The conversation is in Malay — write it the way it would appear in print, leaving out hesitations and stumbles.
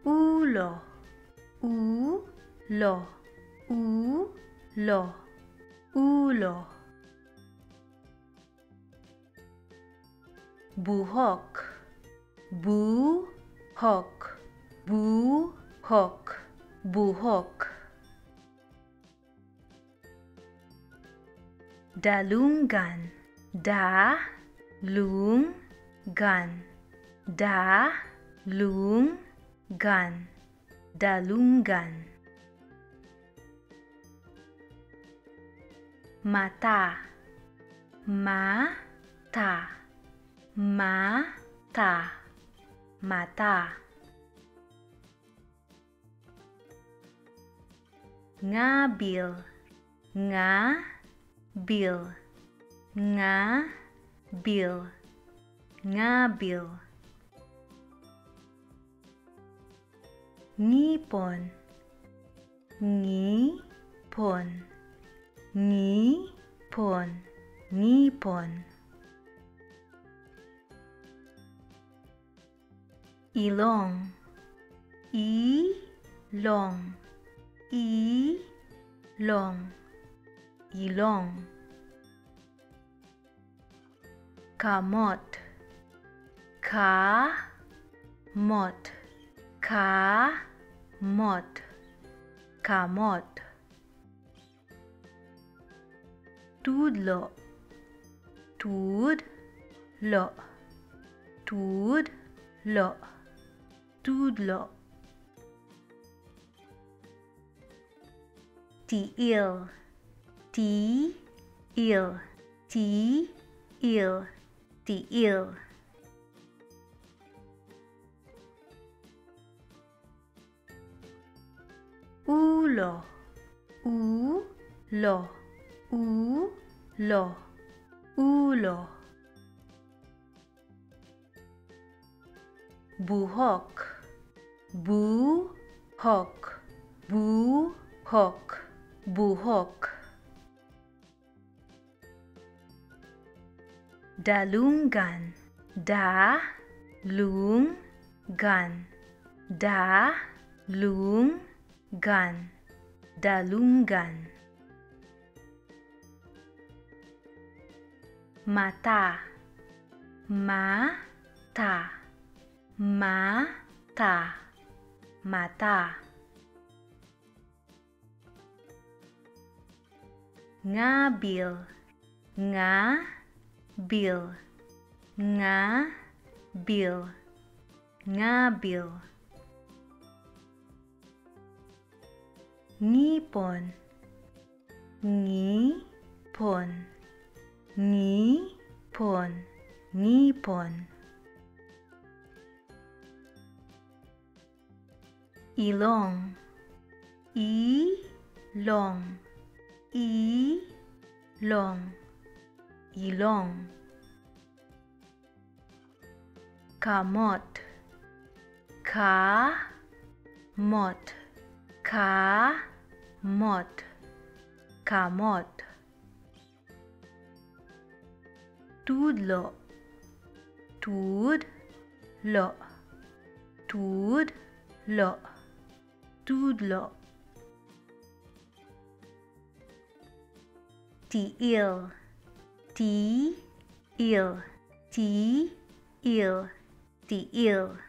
ulo, ulo, ulo, ulo. Buhok, buhok, buhok, buhok. Dalungan, dalungan, dalungan, dalungan. Mata, mata, mata, mata. Ngabil, ngabil, ngabil, ngabil. Ngipon, ngipon, ngipon, ngipon. Ilong, ilong, ilong, ilong. Kamot, kamot, kamot, kamot. Tudlo, tudlo, tudlo, tudlo. Tiil, tiil, tiil, tiil. Ulo, ulo, ulo, ulo. Buhok, buhok, buhok, buhok. Dalungan, dalungan, dalungan, dalungan. Mata, mata, mata, mata. Ngabil, ngabil, ngabil, ngabil. Ngipon, ngipon, ngipon, ngipon. Ilong, ilong, ilong, ilong. Kamot, kamot, kamot, kamot. Tudlo, tudlo, tudlo, tudlo. Tiil, tiil, tiil, tiil.